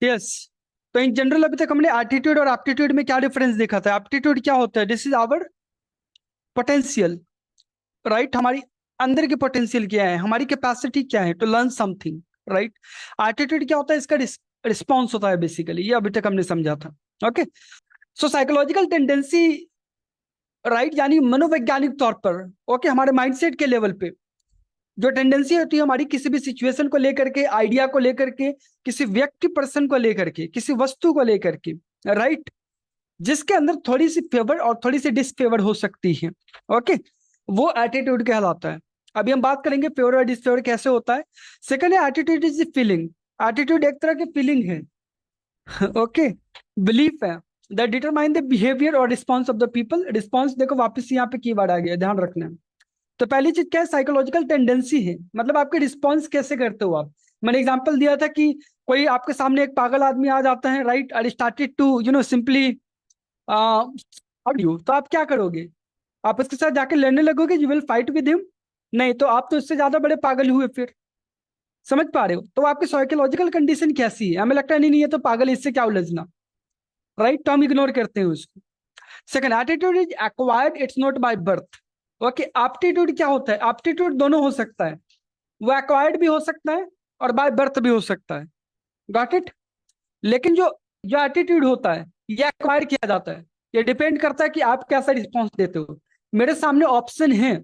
Yes. तो in general अभी तक हमने एटीट्यूड और एप्टीट्यूड में क्या डिफरेंस देखा था। एप्टीट्यूड क्या होता है, this is our potential, right, हमारी अंदर की पोटेंशियल क्या है, हमारी कैपेसिटी क्या है to learn something, right. Attitude क्या होता है, इसका रिस्पॉन्स होता है बेसिकली, ये अभी तक हमने समझा था। ओके। सो साइकोलॉजिकल टेंडेंसी, राइट, यानी मनोवैज्ञानिक तौर पर, ओके, हमारे माइंडसेट के लेवल पे जो टेंडेंसी होती है हमारी किसी भी सिचुएशन को लेकर के, आइडिया को लेकर के, किसी व्यक्ति पर्सन को लेकर के, किसी वस्तु को लेकर के, राइट, जिसके अंदर थोड़ी सी फेवर और थोड़ी सी डिसफेवर हो सकती है, ओके, वो एटीट्यूड कहलाता है। अभी हम बात करेंगे फेवर और डिसफेवर कैसे होता है। सेकंड है एटीट्यूड इज फीलिंग। एटीट्यूड एक तरह की फीलिंग है, ओके, बिलीफ है, दैट डिटरमाइन द बिहेवियर और response of the people. Response देखो वापस यहाँ पे कीवर्ड आ गया, ध्यान रखना है। तो पहली चीज क्या है, साइकोलॉजिकल टेंडेंसी है, मतलब आपके रिस्पॉन्स कैसे करते हो आप। मैंने एग्जांपल दिया था कि कोई आपके सामने एक पागल आदमी आ जाता है, राइट, और स्टार्टेड टू सिंपली यू, तो आप क्या करोगे, आप उसके साथ जाके लड़ने लगोगे, you will fight with him? नहीं, तो आप तो इससे ज्यादा बड़े पागल हुए फिर। समझ पा रहे हो, तो आपकी साइकोलॉजिकल कंडीशन कैसी है, हमें लगता है नहीं नहीं ये तो पागल है, इससे क्या उलझना, राइट, तो हम इग्नोर करते हैं उसको। Second, attitude is acquired, it's not by birth. Okay, aptitude क्या होता है, एप्टीट्यूड दोनों हो सकता है, वो एक्वायर्ड भी हो सकता है और बाय बर्थ भी हो सकता है, गॉट इट। लेकिन जो जो एटीट्यूड होता है ये एक्वायर किया जाता है, ये डिपेंड करता है कि आप कैसा रिस्पॉन्स देते हो। मेरे सामने ऑप्शन है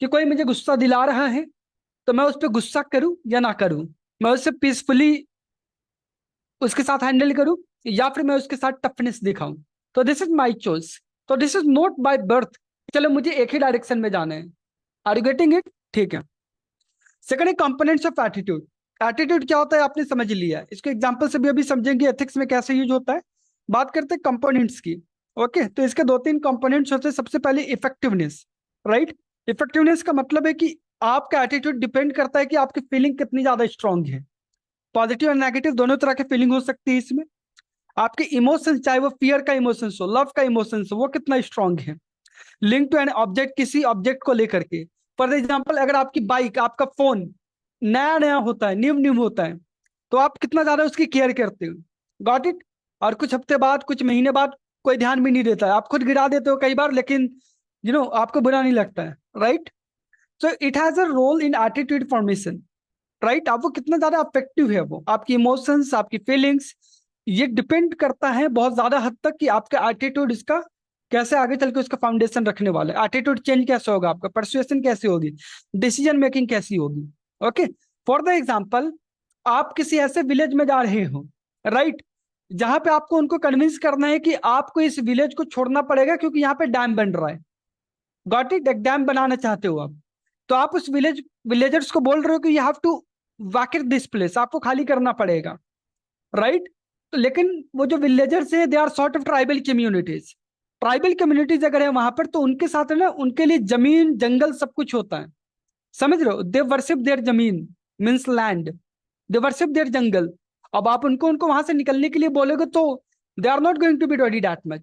कि कोई मुझे गुस्सा दिला रहा है तो मैं उस पर गुस्सा करूं या ना करूं, मैं उससे पीसफुली उसके साथ हैंडल करूं या फिर मैं उसके साथ टफनेस दिखाऊं। तो दिस इज माई चॉइस, तो this is not by birth, चलो मुझे एक ही डायरेक्शन में जाना है। Are you getting it? ठीक है। सेकंड है कंपोनेंट्स ऑफ एटीट्यूड। एटीट्यूड क्या होता है आपने समझ लिया है, इसको एग्जांपल से भी अभी समझेंगे एथिक्स में कैसे यूज होता है। बात करते हैं कंपोनेंट्स की। ओके, तो इसके दो तीन कंपोनेंट्स होते हैं। सबसे पहले इफेक्टिवनेस, राइट। इफेक्टिवनेस का मतलब है कि आपका एटीट्यूड डिपेंड करता है कि आपकी फीलिंग कितनी ज्यादा स्ट्रांग है। पॉजिटिव और नेगेटिव दोनों तरह की फीलिंग हो सकती है इसमें। आपके इमोशंस, चाहे वो फियर का इमोशंस हो, लव का इमोशंस हो, वो कितना स्ट्रांग है। लिंक टू एन ऑब्जेक्ट, किसी ऑब्जेक्ट को लेकर के। फॉर एग्जाम्पल, अगर आपकी बाइक, आपका फोन नया नया होता है, न्यू न्यू होता है, तो आप कितना ज्यादा उसकी केयर करते हो, गॉट इट। और कुछ हफ्ते बाद, कुछ महीने बाद कोई ध्यान भी नहीं देता है, आप खुद गिरा देते हो कई बार, लेकिन आपको बुरा नहीं लगता है, right. So it has a role in attitude formation, right. आप वो कितना ज्यादा अफेक्टिव है, वो आपकी इमोशंस, आपकी फीलिंग्स, ये डिपेंड करता है बहुत ज्यादा हद तक कि आपका एटीट्यूड इसका कैसे आगे चल के उसका फाउंडेशन रखने वाला है। एटीट्यूड चेंज कैसे होगा, आपका परसुएशन कैसी होगी, डिसीजन मेकिंग कैसी होगी। ओके, फॉर द एग्जाम्पल, आप किसी ऐसे विलेज में जा रहे हो, राइट, जहां पे आपको उनको कन्विंस करना है कि आपको इस विलेज को छोड़ना पड़ेगा क्योंकि यहाँ पे डैम बन रहा है, गॉट इट, एक डैम बनाना चाहते हो आप। तो आप उस विलेजर्स को बोल रहे हो कि you have to vacate this place, आपको खाली करना पड़ेगा, राइट। तो लेकिन वो जो विलेजर्स हैं, they are sort of tribal communities. Tribal communities अगर है वहां पर, तो उनके साथ है ना, उनके लिए जमीन जंगल सब कुछ होता है। समझ रहे हो, दे वर्शिप देयर जमीन, means land, they worship their जंगल। अब आप उनको उनको वहां से निकलने के लिए बोलोगे तो they are not going to be ready that much.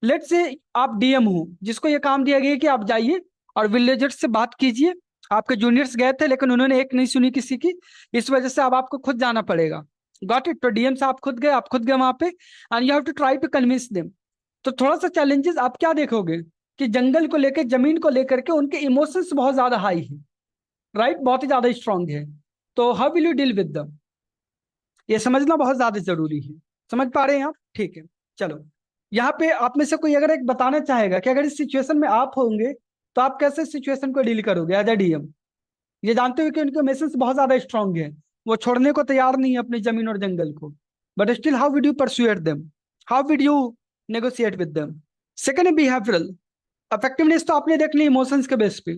Let's say आप डीएम हो, जिसको ये काम दिया गया है कि आप जाइए और विलेजर्स से बात कीजिए। आपके जूनियर्स गए थे लेकिन उन्होंने एक नहीं सुनी किसी की, इस वजह से अब आपको खुद जाना पड़ेगा, गॉट इट। तो डीएम से आप खुद गए वहां पे, and you have to try to convince them. तो थोड़ा सा चैलेंजेस आप क्या देखोगे कि जंगल को लेकर, जमीन को लेकर के उनके इमोशंस बहुत ज्यादा हाई है, राइट, बहुत ही ज्यादा स्ट्रांग है। तो how will you deal with them, ये समझना बहुत ज्यादा जरूरी है। समझ पा रहे हैं आप? ठीक है। चलो, यहाँ पे आप में से कोई अगर एक बताना चाहेगा कि अगर इस सिचुएशन में आप होंगे तो आप कैसे सिचुएशन को डील करोगे एज अ डीएम, ये जानते हो कि उनके इमोशंस बहुत ज्यादा स्ट्रांग है, वो छोड़ने को तैयार नहीं है अपनी जमीन और जंगल को, but still how would you persuade them, how would you negotiate with them. Second है बिहेवियरल। अफेक्टिवनेस तो आपने देख ली इमोशंस के बेस पे,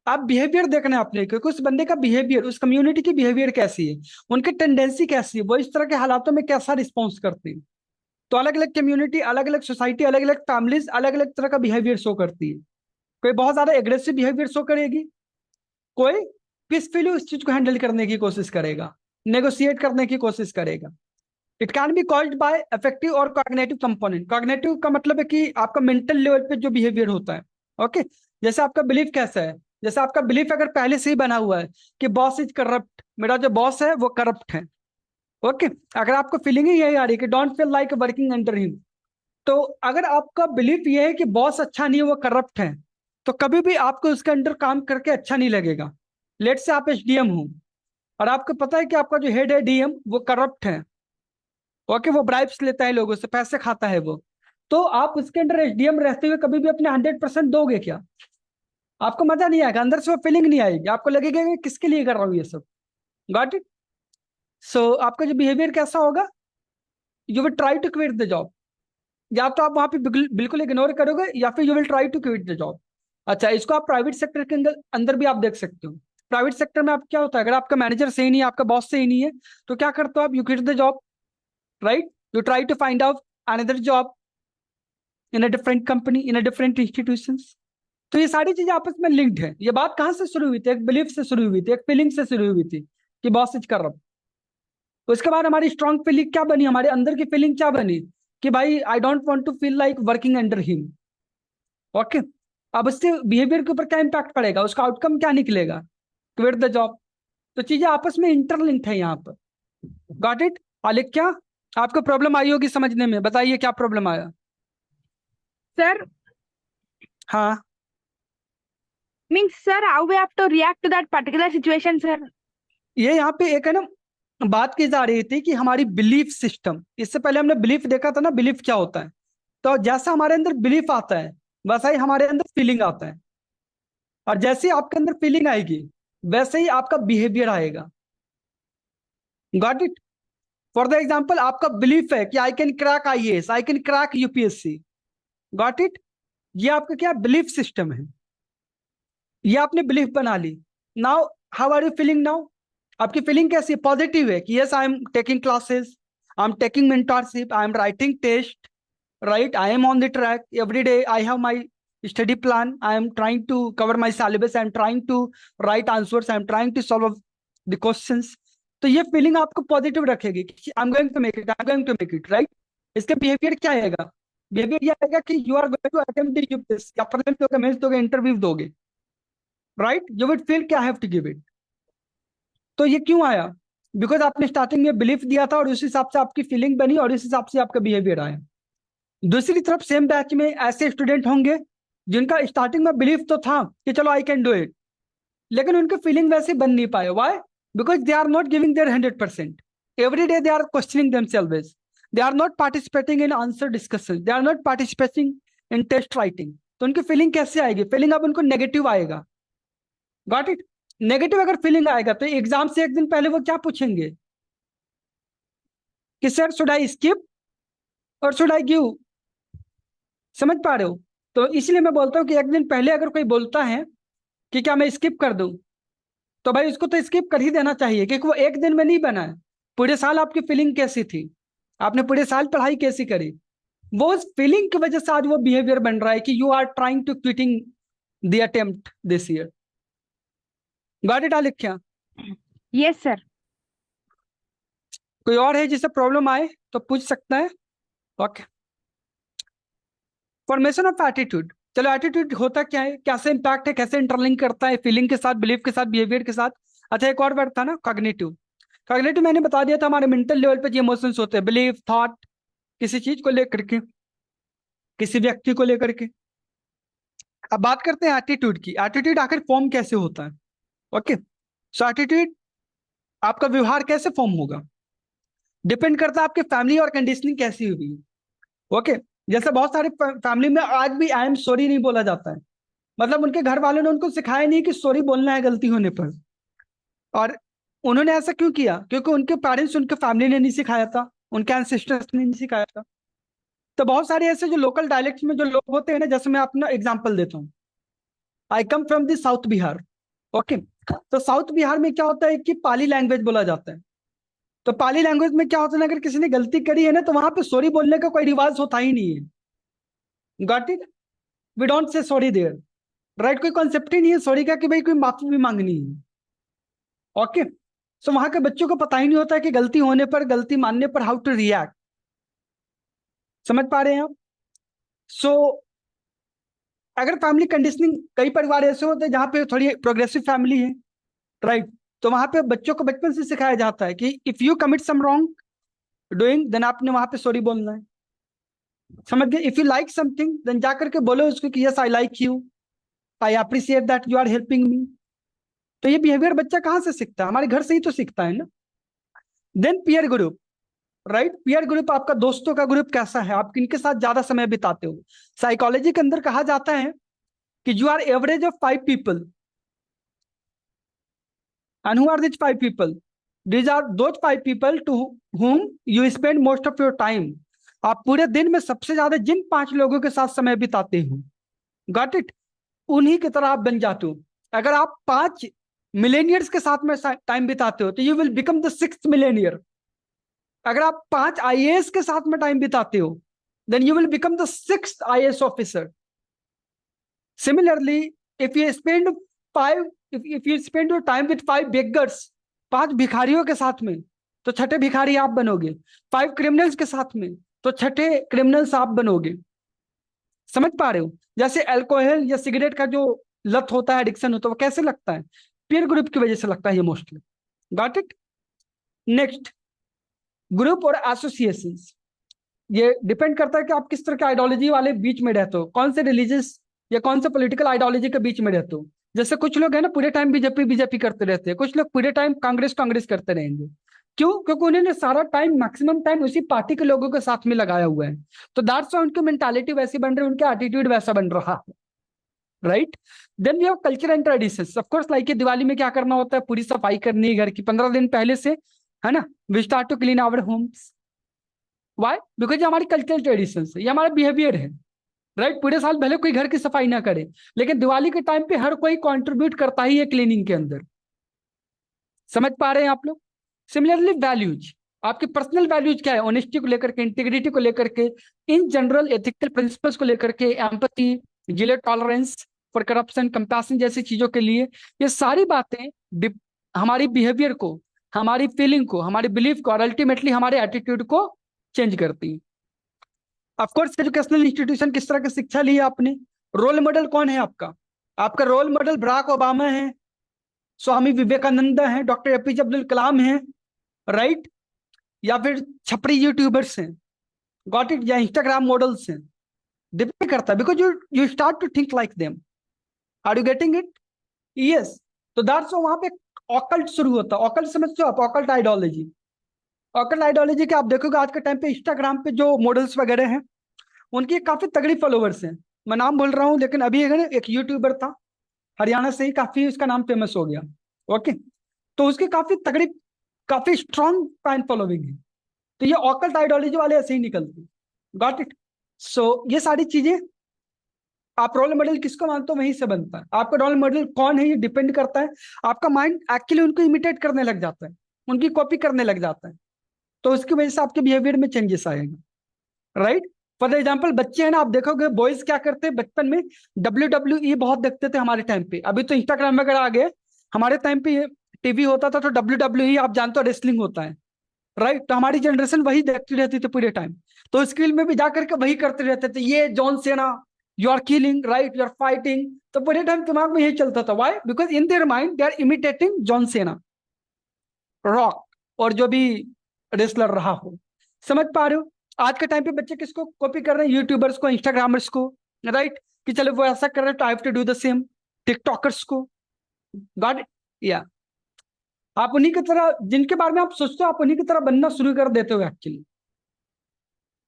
आप बिहेवियर देखना है आपने, क्योंकि उस बंदे का बिहेवियर, उस कम्युनिटी की बिहेवियर कैसी है, उनकी टेंडेंसी कैसी है, वो इस तरह के हालातों में कैसा रिस्पॉन्स करते हैं। तो अलग अलग कम्युनिटी, अलग अलग सोसाइटी, अलग अलग फैमिलीज अलग अलग तरह का बिहेवियर शो करती है। कोई बहुत ज्यादा एग्रेसिव बिहेवियर शो करेगी, कोई पीसफुली उस चीज को हैंडल करने की कोशिश करेगा, नेगोशिएट करने की कोशिश करेगा। It can be called by affective और कॉग्निटिव कंपोनेंट। कॉग्निटिव का मतलब है कि आपका मेंटल लेवल पे जो बिहेवियर होता है, ओके। जैसे आपका बिलीफ कैसा है, जैसे आपका बिलीफ अगर पहले से ही बना हुआ है कि बॉस इज करप्ट, मेरा जो बॉस है वो करप्ट है, ओके, अगर आपको फीलिंग ही यही आ रही है कि don't feel like working under him, तो अगर आपका बिलीफ ये है कि बॉस अच्छा नहीं है, वो करप्ट है, तो कभी भी आपको उसके अंडर काम करके अच्छा नहीं लगेगा। लेट से आप एसडीएम हो और आपको पता है कि आपका जो हेड है डीएम वो करप्ट है। ओके, वो ब्राइब्स लेता है, लोगों से पैसे खाता है वो, तो आप उसके अंडर एसडीएम रहते हुए कभी भी अपने 100% दोगे क्या? आपको मजा नहीं आएगा, अंदर से वो फीलिंग नहीं आएगी, आपको लगेगा कि किसके लिए कर रहा हूँ ये सब। Got it? सो आपका जो बिहेवियर कैसा होगा, you will try to quit the job. या तो आप वहां पे बिल्कुल इग्नोर करोगे, या फिर you will try to quit the job. अच्छा, इसको आप प्राइवेट सेक्टर के अंदर अंदर भी आप देख सकते हो। प्राइवेट सेक्टर में आप क्या होता है, अगर आपका मैनेजर सही नहीं है, आपका बॉस सही नहीं है, तो क्या करते हो आप? You quit the job, right? You try to find out another job in a different company, in a different institution. तो ये सारी चीजें आपस में लिंक्ड है। ये बात कहाँ से शुरू हुई थी? एक बिलीफ से शुरू हुई थी, एक फीलिंग से शुरू हुई थी कि बॉस इज कर रहा। उसके बाद हमारी स्ट्रॉन्ग फीलिंग क्या बनी, हमारे अंदर की फीलिंग क्या बनी कि भाई I don't want to feel like working under him. Okay, अब उससे बिहेवियर के ऊपर क्या इंपैक्ट पड़ेगा, उसका आउटकम क्या निकलेगा? Quit the job. तो चीजें आपस में इंटरलिंक्ड है यहाँ पर। Got it? आलिक, क्या आपको प्रॉब्लम आई होगी समझने में? बताइए क्या प्रॉब्लम आया। Sir, हाँ, means sir, how we have to react to that particular situation, sir? ये यहाँ पे एक है ना, बात की जा रही थी कि हमारी बिलीफ सिस्टम, इससे पहले हमने बिलीफ देखा था ना, बिलीफ क्या होता है। तो जैसा हमारे अंदर बिलीफ आता है, वैसा ही हमारे अंदर फीलिंग आता है, और जैसे ही आपके अंदर फीलिंग आएगी, वैसे ही आपका बिहेवियर आएगा। Got it? For the example, आपका बिलीफ है कि I can crack IAS, I can crack UPSC. Got it? ये आपका क्या बिलीफ सिस्टम है, ये आपने बिलीफ बना ली। Now how are you feeling now? आपकी फीलिंग कैसी है? पॉजिटिव है कि yes I am taking classes, I am taking mentorship, I am writing test, right? I am on the track every day. I have my study plan. I am trying to cover my syllabus. I am trying to write answers. I am trying to solve the questions. तो ये feeling आपको positive रखेगी कि I am going to make it, I am going to make it, right? इसका behaviour क्या आएगा? Behaviour ये आएगा कि you are going to attempt the UPSC, आप प्रीलिम्स दोगे, मेंस दोगे, इंटरव्यू दोगे, राइट? यू विल फील कि I have to give it. तो ये क्यों आया? बिकॉज आपने स्टार्टिंग में बिलीफ दिया था, और उस हिसाब से आपकी फीलिंग बनी, और इस हिसाब से आपका बिहेवियर आया। दूसरी तरफ सेम बैच में ऐसे स्टूडेंट होंगे जिनका स्टार्टिंग में बिलीफ तो था कि चलो आई कैन डू इट, लेकिन उनके फीलिंग वैसे बन नहीं पाए। Why? Because they are not giving their 100%। Every day they are questioning themselves, they are not participating in answer discussion, they are not participating in test writing. तो उनकी feeling कैसे आएगी? फीलिंग अब उनको नेगेटिव आएगा। Got it? नेगेटिव अगर feeling आएगा तो एग्जाम से एक दिन पहले वो क्या पूछेंगे कि सर शुड आई स्किप और शुड आई गिव? समझ पा रहे हो? तो इसलिए मैं बोलता हूँ कि एक दिन पहले अगर कोई बोलता है कि क्या मैं स्किप कर दूं, तो भाई उसको तो स्किप कर ही देना चाहिए, क्योंकि वो एक दिन में नहीं बना है। पूरे साल आपकी फीलिंग कैसी थी, आपने पूरे साल पढ़ाई कैसी करी, वो उस फीलिंग की वजह से आज वो बिहेवियर बन रहा है कि you are trying to quitting the attempt this year. Got it आलिख्या? Yes, sir. कोई और है जिसे प्रॉब्लम आए तो पूछ सकता है। Okay, formation of attitude. चलो, एटीट्यूड होता क्या है, कैसे इंपैक्ट है, कैसे इंटरलिंक करता है फीलिंग के साथ, बिलीफ के साथ, बिहेवियर के साथ। अच्छा, एक और वर्ड था ना, कॉग्निटिव। कॉग्निटिव मैंने बता दिया था, हमारे मेंटल लेवल पे जो इमोशंस होते हैं, बिलीफ, थॉट, किसी चीज को लेकर के, किसी व्यक्ति को लेकर के। अब बात करते हैं एटीट्यूड की। एटीट्यूड आखिर फॉर्म कैसे होता है? ओके, सो एटीट्यूड, आपका व्यवहार कैसे फॉर्म होगा, डिपेंड करता है आपकी फैमिली और कंडीशनिंग कैसी हुई है। ओके, जैसे बहुत सारे फैमिली में आज भी आई एम सॉरी नहीं बोला जाता है, मतलब उनके घर वालों ने उनको सिखाया नहीं कि सॉरी बोलना है गलती होने पर। और उन्होंने ऐसा क्यों किया? क्योंकि उनके पेरेंट्स, उनके फैमिली ने नहीं सिखाया था, उनके एंसेस्टर्स ने नहीं सिखाया था। तो बहुत सारे ऐसे जो लोकल डायलेक्ट्स में जो लोग होते हैं ना, जैसे मैं अपना एग्जांपल देता हूँ, I come from the south Bihar. Okay, तो साउथ बिहार में क्या होता है कि पाली लैंग्वेज बोला जाता है। तो पाली लैंग्वेज में क्या होता है ना, अगर किसी ने गलती करी है ना, तो वहां पे सॉरी बोलने का कोई रिवाज होता ही नहीं है। Got it? We don't say sorry there, right? कोई कॉन्सेप्ट ही नहीं है सॉरी का कि भाई कोई माफी भी मांगनी है। ओके, सो वहां के बच्चों को पता ही नहीं होता कि गलती होने पर, गलती मानने पर हाउ टू रिएक्ट। समझ पा रहे हैं आप? सो अगर फैमिली कंडीशनिंग, कई परिवार ऐसे होते हैं जहां पे थोड़ी प्रोग्रेसिव फैमिली है, राइट? तो वहां पे बच्चों को बचपन से सिखाया जाता है कि if you commit some wrong doing then आपने वहां पे सॉरी बोलना है। समझ गए? If you like something then जा करके बोलो उसको कि yes I like you, I appreciate that you are helping me. तो ये बिहेवियर बच्चा कहाँ से सीखता है? हमारे घर से ही तो सीखता है ना। Then peer group, right? Peer group आपका दोस्तों का ग्रुप कैसा है, आप किनके साथ ज्यादा समय बिताते हो? साइकोलॉजी के अंदर कहा जाता है कि you are average of 5 people, and who are these 5 people? These are those 5 people to whom you spend most of your time. आप पूरे दिन में सबसे ज्यादा जिन 5 लोगों के साथ समय बिताते हो, गॉट इट, उन्हीं की तरह आप बन जाते हो। अगर आप 5 मिलेनियर्स के साथ में टाइम बिताते हो तो you will become the 6th Millionaire. अगर आप 5 IAS के साथ में टाइम बिताते हो then you will become the 6th IAS officer. Similarly if you spend 5 if you spend your time with 5 beggars, 5 भिखारियों के साथ में, तो छठे भिखारी आप बनोगे। 5 criminals के साथ में, तो छठे क्रिमिनल्स आप बनोगे। समझ पा रहे हो? जैसे अल्कोहल या सिगरेट का जो लत होता है, एडिक्शन होता है, वो कैसे लगता है? पीयर ग्रुप की वजह से लगता है ये mostly. Got it? Next, group और एसोसिएशन। ये डिपेंड करता है कि आप किस तरह के आइडियोलॉजी वाले बीच में रहते हो, कौन से रिलीजियस या कौन से पॉलिटिकल आइडियोलॉजी के बीच में रहते हो। जैसे कुछ लोग है ना पूरे टाइम बीजेपी बीजेपी करते रहते हैं, कुछ लोग पूरे टाइम कांग्रेस कांग्रेस करते रहेंगे। क्यों? क्योंकि उन्होंने सारा टाइम, मैक्सिमम टाइम उसी पार्टी के लोगों के साथ में लगाया हुआ है। तो दैट्स व्हाई उनकी मेंटालिटी वैसी बन रही है, उनका एटीट्यूड वैसा बन रहा है, right? Then we have culture and traditions. Of course like Diwali में क्या करना होता है? पूरी सफाई करनी है घर की 15 दिन पहले से, है ना? We start to clean our homes. Why? Because ये हमारी कल्चरल ट्रेडिशन है, ये हमारा बिहेवियर है, राइट? पूरे साल भले कोई घर की सफाई ना करे, लेकिन दिवाली के टाइम पे हर कोई कंट्रीब्यूट करता ही है क्लीनिंग के अंदर। समझ पा रहे हैं आप लोग? सिमिलरली वैल्यूज, आपके पर्सनल वैल्यूज क्या है? ऑनेस्टी को लेकर के, इंटीग्रिटी को लेकर के, इन जनरल एथिकल प्रिंसिपल्स को लेकर के, empathy, zero tolerance for corruption, compassion जैसी चीजों के लिए। ये सारी बातें हमारी बिहेवियर को, हमारी फीलिंग को, हमारी बिलीफ को और अल्टीमेटली हमारे एटीट्यूड को चेंज करती है। ऑफकोर्स एजुकेशनल इंस्टीट्यूशन, किस तरह की शिक्षा ली है आपने? रोल मॉडल कौन है आपका? आपका रोल मॉडल बराक ओबामा है, स्वामी विवेकानंद है, डॉक्टर एपीजे अब्दुल कलाम है, राइट? या फिर छपरी यूट्यूबर्स हैं, गॉट इट, या इंस्टाग्राम मॉडल्स हैं। डिपेंड करता है, because you you start to think like them. Are you getting it? Yes. तो दैट्स वहां पे ऑकल्ट शुरू होता है। ऑकल्ट समझते हो आप? ऑकल्ट आइडियोलॉजी, ऑकल्ट आइडियोलॉजी के आप देखोगे आज के टाइम पे इंस्टाग्राम पे जो मॉडल्स वगैरह हैं उनकी काफी तगड़ी फॉलोवर्स हैं। मैं नाम भूल रहा हूँ, लेकिन अभी एक यूट्यूबर था हरियाणा से ही, काफी उसका नाम फेमस हो गया। ओके, तो उसकी काफी तगड़ी, काफी स्ट्रॉन्ग फैन फॉलोइंग है। तो ये ऑकल्ट आइडियोलॉजी वाले ऐसे ही निकलते। Got it? सो ये सारी चीजें, आप रोल मॉडल किसको मानते हो वहीं से बनता है। आपका रोल मॉडल कौन है ये डिपेंड करता है। आपका माइंड एक्चुअली उनको इमिटेट करने लग जाता है, उनकी कॉपी करने लग जाता है, तो उसकी वजह से आपके बिहेवियर में चेंजेस आएगा, राइट? फॉर एग्जाम्पल बच्चे हैं ना, आप देखोगे बॉयज क्या करते हैं बचपन में, WWE बहुत देखते थे हमारे टाइम पे। अभी तो इंस्टाग्राम वगैरह आ गए, हमारे टाइम पे टीवी होता था तो WWE आप जानते हो रेसलिंग होता है, राइट? तो हमारी जनरेशन वही देखती रहती थी पूरे टाइम। तो स्क्रीन में भी जाकर के वही करते रहते थे, ये John Cena, you are killing, right, you are fighting. तो पूरे टाइम दिमाग में यही चलता था। Why? Because in their mind they are imitating John Cena, Rock, और जो भी रेसलर रहा हो। समझ पा रहे हो? आज के टाइम पे बच्चे किसको कॉपी कर रहे हैं? यूट्यूबर्स को, इंस्टाग्रामर्स को, राइट? कि चलो वो ऐसा कर रहे हैं तो I have to do the same. TikTokers को, गॉट इट? या आप उन्हीं की तरह, जिनके बारे में आप सोचते हो, आप उन्हीं की तरह बनना शुरू कर देते हो एक्चुअली।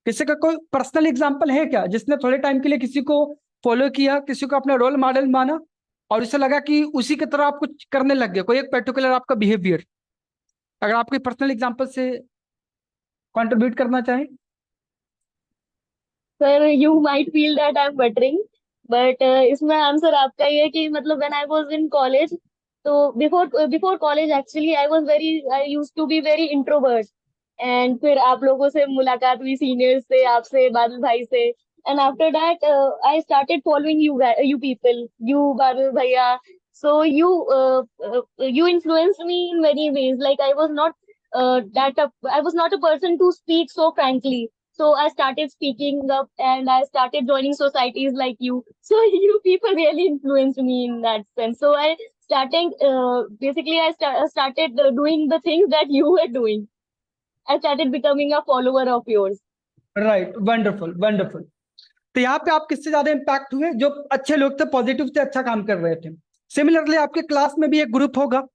किसी का कोई पर्सनल एग्जांपल है क्या जिसने थोड़े टाइम के लिए किसी को फॉलो किया, किसी को अपना रोल मॉडल माना और उसे लगा कि उसी की तरह आप कुछ करने लग गए, कोई एक पर्टिकुलर आपका बिहेवियर? अगर आप कोई पर्सनल एग्जांपल से कंट्रीब्यूट करना चाहें। Sir you might feel that I am buttering, but इसमें आंसर आपका ही है कि मतलब when I was in college, तो before before college actually I used to be very introvert. And फिर आप लोगों से मुलाकात हुई, सीनियर्स से, आपसे, बादल भाई से। And after that I started following you people, you बादल भैया। So you influenced me in many ways. Like I was not a person to speak so frankly. So I started speaking up and I started joining societies like you. So you people really influenced me in that sense. So I starting, basically started doing the things that you were doing. I started becoming a follower of yours. Right, wonderful wonderful. तो यहाँ पे आप किससे ज्यादा impact हुए? जो अच्छे लोग थे, पॉजिटिव से, अच्छा काम कर रहे थे। सिमिलरली आपके क्लास में भी एक ग्रुप होगा,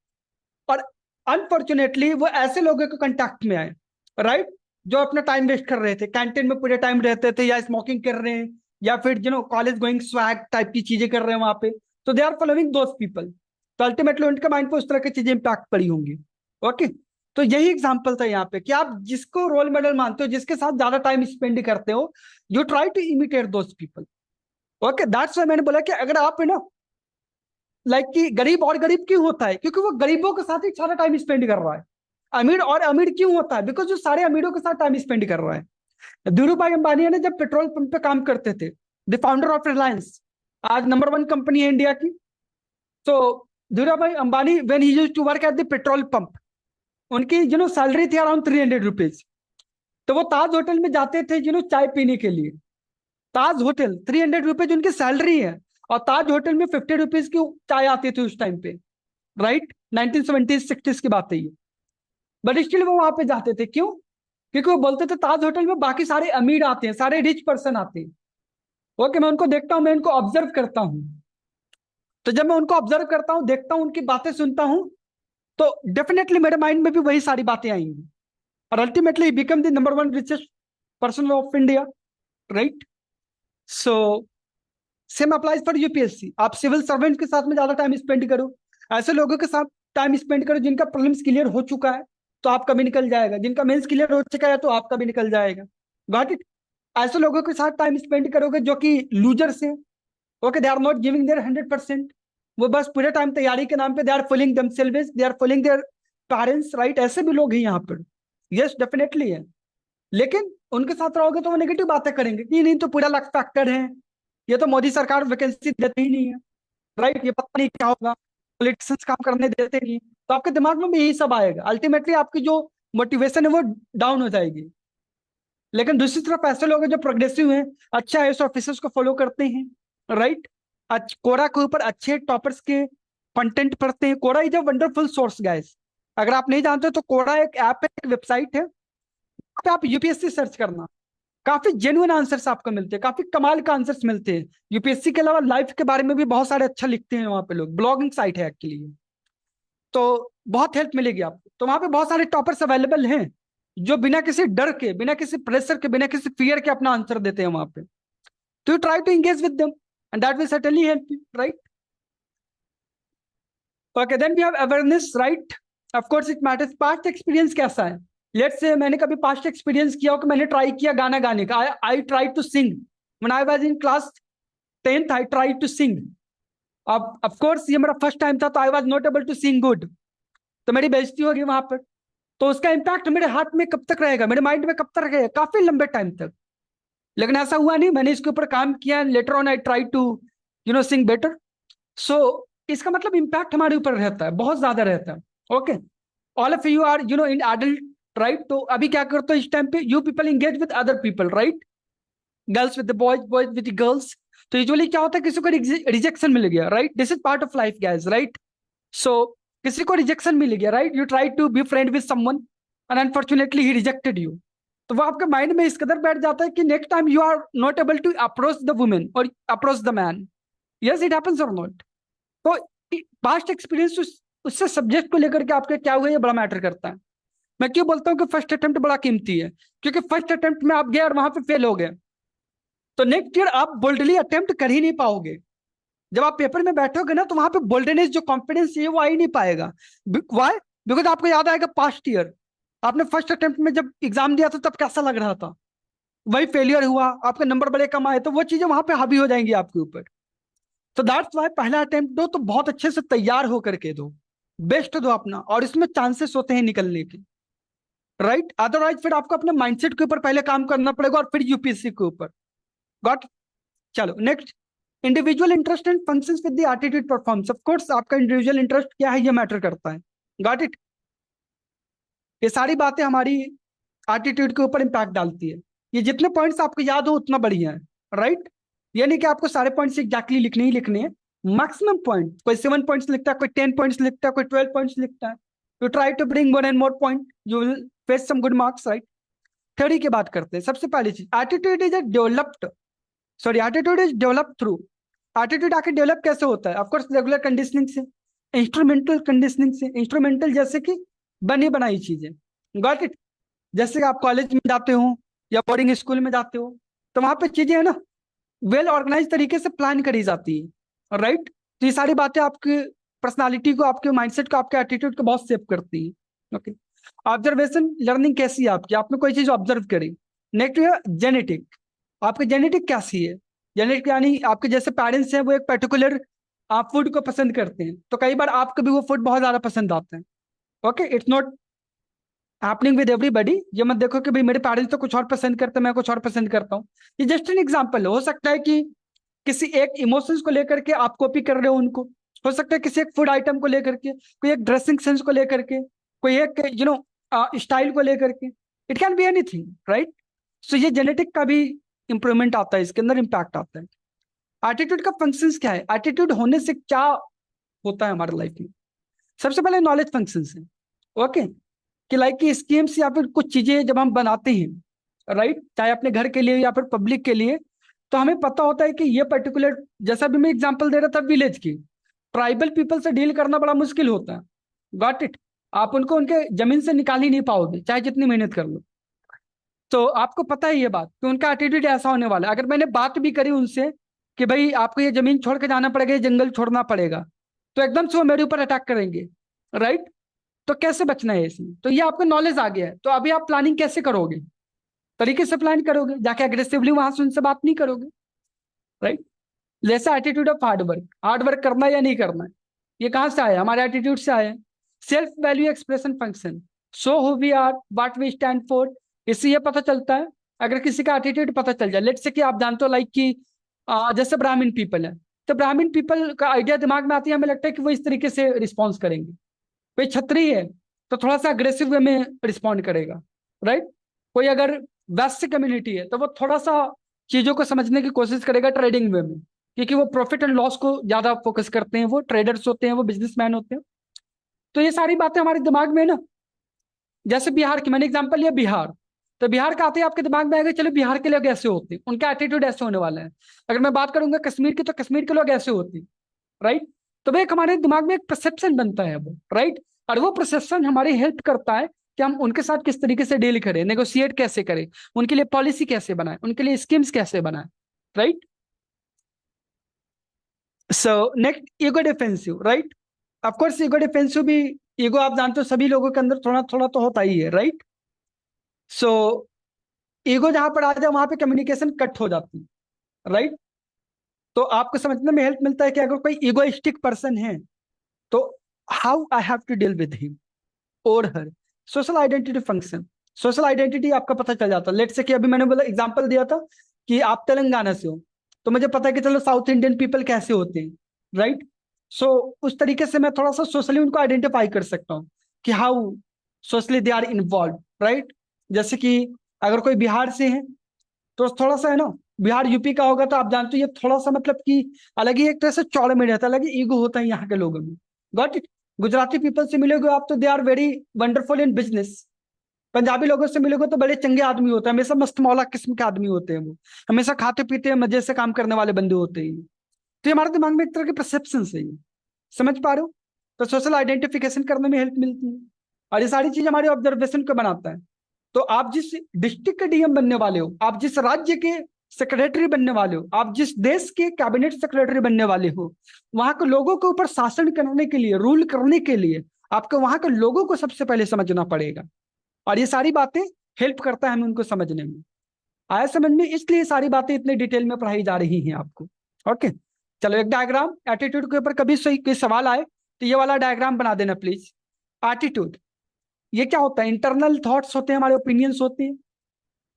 और अनफॉर्चुनेटली वो ऐसे लोगों के कांटेक्ट में आए, राइट, जो अपना टाइम वेस्ट कर रहे थे, कैंटीन में पूरे टाइम रहते थे, या स्मोकिंग कर रहे हैं, या फिर कॉलेज गोइंग स्वैग टाइप की चीजें कर रहे हैं वहां पे। तो they are following those people. तो अल्टीमेटली उनके माइंड पे उस तरह की चीजें इंपैक्ट पड़ी होंगी। ओके, तो यही एग्जाम्पल था यहाँ पे कि आप जिसको रोल मॉडल मानते हो, जिसके साथ ज्यादा टाइम स्पेंड करते हो, you try to imitate those people. Okay, that's why मैंने बोला कि अगर आप है ना, लाइक कि गरीब और गरीब क्यों होता है? क्योंकि वो गरीबों के साथ ही सारा टाइम स्पेंड कर रहा है। अमीर और अमीर क्यों होता है? बिकॉज वो सारे अमीरों के साथ टाइम स्पेंड कर रहा है। धीरू भाई अंबानी ने जब पेट्रोल पंप पे काम करते थे, द फाउंडर ऑफ रिलायंस, आज नंबर 1 कंपनी है इंडिया की। तो Dhirubhai Ambani when he used to work at the petrol pump, उनकी सैलरी थी अराउंड 300 रुपीज। तो वो ताज होटल में जाते थे चाय पीने के लिए। ताज होटल 300 रुपीज उनकी सैलरी है, और ताज होटल में 50 रुपीज की चाय आती थी उस टाइम पे, राइट, 1970s 60s की बात है ये। बट स्टिल वो वहां पे जाते थे, क्यों? क्योंकि वो बोलते थे ताज होटल में बाकी सारे अमीर आते हैं, सारे रिच पर्सन आते हैं। ओके, मैं उनको देखता हूँ, मैं उनको ऑब्जर्व करता हूँ। तो जब मैं उनको ऑब्जर्व करता हूँ, देखता हूँ, उनकी बातें सुनता हूँ, तो डेफिनेटली मेरे माइंड में भी वही सारी बातें आएंगी, और ultimately become the number 1 richest person of India, right. So same applies for UPSC. आप सिविल सर्वेंट के साथ में ज्यादा टाइम स्पेंड करो, ऐसे लोगों के साथ टाइम स्पेंड करो जिनका प्रीलिम्स क्लियर हो चुका है, तो आपका भी निकल जाएगा। जिनका मेंस क्लियर हो चुका है, तो आपका भी निकल जाएगा। Got it? ऐसे लोगों के साथ टाइम स्पेंड करोगे जो कि लूजर्स हैं, okay, they are not giving their 100%। वो बस पूरे टाइम तैयारी के नाम पे they are fooling themselves, they are fooling their parents, right. ऐसे भी लोग हैं यहाँ पर, यस डेफिनेटली है। लेकिन उनके साथ रहोगे तो वो नेगेटिव बातें करेंगे कि नहीं तो पूरा लक फैक्टर है, ये तो मोदी सरकार वैकेंसी देती ही नहीं है, राइट, ये पता नहीं क्या होगा, पॉलिटिशियंस काम करने देते नहीं। तो आपके दिमाग में भी यही सब आएगा, अल्टीमेटली आपकी जो मोटिवेशन है वो डाउन हो जाएगी। लेकिन दूसरी तरफ ऐसे लोग हैं जो प्रोग्रेसिव हैं, अच्छा आईएएस ऑफिसर्स को फॉलो करते हैं, राइट, कोरा के ऊपर अच्छे टॉपर्स के कंटेंट पढ़ते हैं। Quora is a wonderful source guys. अगर आप नहीं जानते तो कोरा एक ऐप है, एक वेबसाइट है, पे आप यूपीएससी सर्च करना, काफी जेन्युइन आंसर्स आपको मिलते हैं, काफी कमाल का आंसर्स मिलते हैं। यूपीएससी के अलावा लाइफ के बारे में भी बहुत सारे अच्छा लिखते हैं वहां पे लोग, ब्लॉगिंग साइट है एक्चुअली। तो बहुत हेल्प मिलेगी आपको। तो वहां पे बहुत सारे टॉपर्स अवेलेबल हैं जो बिना किसी डर के, बिना किसी प्रेशर के, बिना किसी फियर के अपना आंसर देते हैं वहां पे। तो you try to engage with them and that will certainly help you, right. Okay, then we have awareness, right. Of course it matters. Past experience कैसा है? लेट्स से मैंने कभी पास्ट एक्सपीरियंस किया हो कि मैंने ट्राई किया गाना गाने का, I try to sing when I was in class 10th, I try to sing. अब ऑफ कोर्स ये मेरा फर्स्ट टाइम था, तो I was not able to sing good, तो मेरी बेइज्जती होगी वहां पर। तो उसका इंपैक्ट मेरे हाथ में कब तक रहेगा, मेरे माइंड में कब तक रहेगा? काफी लंबे टाइम तक। लेकिन ऐसा हुआ नहीं, मैंने इसके ऊपर काम किया, later on I try to sing better. So इसका मतलब इंपैक्ट हमारे ऊपर रहता है, बहुत ज्यादा रहता है। Okay, all of you are in adult, right. तो अभी क्या करते हो इस टाइम पे? You people engage with other people, right, girls with the boys, boys with the girls. तो यूजुअली क्या होता है, किसी को रिजेक्शन मिल गया, right, this is part of life guys, right. So किसी को रिजेक्शन मिल गया, right, you try to be friend with someone and unfortunately he rejected you. तो वो आपके माइंड में इस कदर बैठ जाता है कि next time you are not able to approach the women और approach the man. Yes, it happens और नॉट। तो पास्ट एक्सपीरियंस उससे सब्जेक्ट को लेकर के आपके क्या हुआ, ये बड़ा मैटर करता है। मैं क्यों बोलता हूँ कि फर्स्ट अटेम्प्ट बड़ा कीमती है? क्योंकि फर्स्ट अटेम्प्ट में आप गए और वहां पे फेल हो गए, तो नेक्स्ट ईयर आप बोल्डली अटेम्प्ट कर ही नहीं पाओगे। जब आप पेपर में बैठोगे ना, तो वहां पे बोल्डनेस, जो कॉन्फिडेंस है, वो आ ही नहीं पाएगा। व्हाई? बिकॉज आपको याद आएगा पास्ट ईयर आपने फर्स्ट अटेम्प्ट में जब एग्जाम दिया था तब कैसा लग रहा था, वही फेलियर हुआ, आपके नंबर बड़े कम आए, तो वो चीजें वहां पे हावी हो जाएंगी आपके ऊपर। तो दैट्स वाई पहला अटेम्प्ट दो तो बहुत अच्छे से तैयार होकर के दो, बेस्ट दो अपना, और इसमें चांसेस होते हैं निकलने के, राइट। अदरवाइज फिर आपको अपने माइंडसेट के ऊपर पहले काम करना पड़ेगा और फिर यूपीएससी के ऊपर। गॉट? चलो next, individual interest and functions with the attitude performance. Of course आपका इंडिविजुअल इंटरेस्ट क्या है, ये मैटर करता है। Got it? ये सारी बातें हमारी एटीट्यूड के ऊपर इंपैक्ट डालती है। ये जितने पॉइंट्स आपको याद हो उतना बढ़िया है, राइट। ये नहीं कि आपको सारे पॉइंट्स एग्जैक्टली लिखने ही लिखने हैं, मैक्सिमम पॉइंट, कोई 7 पॉइंट्स लिखता है, कोई 10 पॉइंट्स लिखता है, कोई 12 पॉइंट्स लिखता है। You try to bring more and more point, you will face some good marks, right. Theory की बात करते हैं। सबसे पहली चीज, attitude is developed, sorry attitude is develop through. Attitude आके डेवलप कैसे होता है? ऑफकोर्स रेगुलर कंडीशनिंग से, इंस्ट्रूमेंटल कंडीशनिंग से। इंस्ट्रूमेंटल जैसे कि बनी बनाई चीजें, गॉट इट। जैसे कि आप कॉलेज में जाते हो या बोर्डिंग स्कूल में जाते हो, तो वहां पे चीजें है ना वेल ऑर्गेनाइज तरीके से प्लान करी जाती है, राइट। तो ये सारी बातें आपकी पर्सनालिटी को, आपके माइंडसेट को, आपके एटीट्यूड को बहुत सेव करती है। ओके, ऑब्जर्वेशन लर्निंग कैसी है आपकी? आपने कोई चीज ऑब्जर्व करी। नेक्स्ट है जेनेटिक, आपकी जेनेटिक कैसी है? जेनेटिक यानी आपके जैसे पेरेंट्स हैं वो एक पर्टिकुलर आप फूड को पसंद करते हैं, तो कई बार आपको भी वो फूड बहुत ज्यादा पसंद आता है। Okay, it's not happening with everybody. ये मत देखो कि भाई मेरे पेरेंट्स तो कुछ और पसंद करते हैं, मैं कुछ और पसंद करता हूँ। ये जस्ट एन एग्जाम्पल है। हो सकता है कि किसी एक इमोशंस को लेकर के आप कॉपी कर रहे हो उनको, हो सकता है किसी एक फूड आइटम को लेकर के, कोई एक ड्रेसिंग सेंस को लेकर के, कोई एक स्टाइल को लेकर के, it can be anything, right. So ये जेनेटिक का भी इंप्रूवमेंट आता है, इसके अंदर इम्पैक्ट आता है। एटीट्यूड का फंक्शंस क्या है? एटीट्यूड होने से क्या होता है हमारे लाइफ में? सबसे पहले नॉलेज फंक्शंस है। ओके, कि लाइक की स्कीम्स या फिर कुछ चीजें जब हम बनाते हैं, राइट, चाहे अपने घर के लिए या फिर पब्लिक के लिए, तो हमें पता होता है कि ये पर्टिकुलर, जैसा भी मैं एग्जांपल दे रहा था विलेज की, ट्राइबल पीपल से डील करना बड़ा मुश्किल होता है, गॉट इट। आप उनको उनके जमीन से निकाल ही नहीं पाओगे चाहे जितनी मेहनत कर लो। तो आपको पता है ये बात कि उनका एटीट्यूड ऐसा होने वाला है। अगर मैंने बात भी करी उनसे कि भाई आपको ये जमीन छोड़ के जाना पड़ेगा, ये जंगल छोड़ना पड़ेगा, तो एकदम से वो मेरे ऊपर अटैक करेंगे, राइट। तो कैसे बचना है इसमें? तो ये आपको नॉलेज आ गया है, तो अभी आप प्लानिंग कैसे करोगे? तरीके से प्लान करोगे, जाके अग्रेसिवली वहां से उनसे बात नहीं करोगे, राइट। जैसा एटीट्यूड ऑफ हार्ड वर्क करना है या नहीं करना है, ये कहां से आया? हमारे एटीट्यूड से आया। Self value expression function, so who we are, what we stand for, इससे ये पता चलता है। अगर किसी का एटीट्यूड पता चल जाए, लेट्स से कि आप जानते हो लाइक कि जैसे ब्राह्मण पीपल है, तो ब्राह्मण पीपल का आइडिया दिमाग में आती है, हमें लगता है कि वो इस तरीके से रिस्पॉन्स करेंगे। कोई क्षत्रिय है तो थोड़ा सा अग्रेसिव वे में रिस्पॉन्ड करेगा, राइट। कोई अगर वैश्य कम्युनिटी है तो वो थोड़ा सा चीजों को समझने की कोशिश करेगा ट्रेडिंग वे में, क्योंकि वो प्रॉफिट एंड लॉस को ज्यादा फोकस करते हैं, वो ट्रेडर्स होते हैं, वो बिजनेसमैन होते हैं। तो ये सारी बातें हमारे दिमाग में है ना। जैसे बिहार की मैंने एग्जांपल लिया, बिहार, तो बिहार का आते ही आपके दिमाग में आएगा चलो बिहार के लोग ऐसे होते हैं, उनका एटीट्यूड ऐसे होने वाला है। अगर मैं बात करूंगा कश्मीर की, तो कश्मीर के लोग ऐसे होते हैं, राइट। तो भाई एक हमारे दिमाग में एक परसेप्शन बनता है वो, राइट। और वो परसेप्शन हमारी हेल्प करता है कि हम उनके साथ किस तरीके से डील करें, नेगोशिएट कैसे करें, उनके लिए पॉलिसी कैसे बनाए, उनके लिए स्कीम्स कैसे बनाए, right. So next, ego defensive, right. Of course ego defensive भी, ईगो आप जानते हो सभी लोगों के अंदर थोड़ा थोड़ा तो होता ही है, राइट। सो ईगो जहां पर आ जाए वहां पे कम्युनिकेशन कट हो जाती है, राइट। तो आपको समझने में हेल्प मिलता है कि अगर कोई ईगोइस्टिक पर्सन है तो how I have to deal with him और her. Social identity function, social identity आपका पता चल जाता है। लेट से कि अभी मैंने बोला एग्जांपल दिया था कि आप तेलंगाना से हो, तो मुझे पता है कि चलो साउथ इंडियन पीपल कैसे होते हैं, राइट। सो उस तरीके से मैं थोड़ा सा सोशली उनको आइडेंटिफाई कर सकता हूँ कि how socially they are involve, right. जैसे कि अगर कोई बिहार से है तो थोड़ा सा है ना, बिहार यूपी का होगा तो आप जानते हो ये थोड़ा सा मतलब कि अलग ही एक तरह से चौड़े में रहता है, अलग ही ईगो होता है यहाँ के लोगों में, गॉट इट। गुजराती पीपल से मिलोगे आप तो they are very wonderful in business. Punjabi लोगों से मिलोगे तो बड़े चंगे आदमी होते हैं, हमेशा मस्त मौला किस्म के आदमी होते हैं, वो हमेशा खाते पीते हैं, मजे से काम करने वाले बंदे होते हैं। तो ये हमारे दिमाग में एक तरह के परसेप्शन है, ये समझ पा रहे हो? तो सोशल आइडेंटिफिकेशन करने में हेल्प मिलती है, और ये सारी चीज हमारे ऑब्जर्वेशन को बनाता है। तो आप जिस डिस्ट्रिक्ट के डीएम बनने वाले हो, आप जिस राज्य के सेक्रेटरी बनने वाले हो, आप जिस देश के कैबिनेट सेक्रेटरी बनने वाले हो, वहां के लोगों के ऊपर शासन करने के लिए, रूल करने के लिए आपको वहां के लोगों को सबसे पहले समझना पड़ेगा। और ये सारी बातें हेल्प करता है हमें उनको समझने में। आया समझ में? इसलिए सारी बातें इतने डिटेल में पढ़ाई जा रही हैं आपको। ओके, चलो एक डायग्राम एटीट्यूड के ऊपर कभी कोई सवाल आए तो ये वाला डायग्राम बना देना प्लीज। एटीट्यूड ये क्या होता है? इंटरनल थॉट्स होते हैं, हमारे ओपिनियंस होते हैं,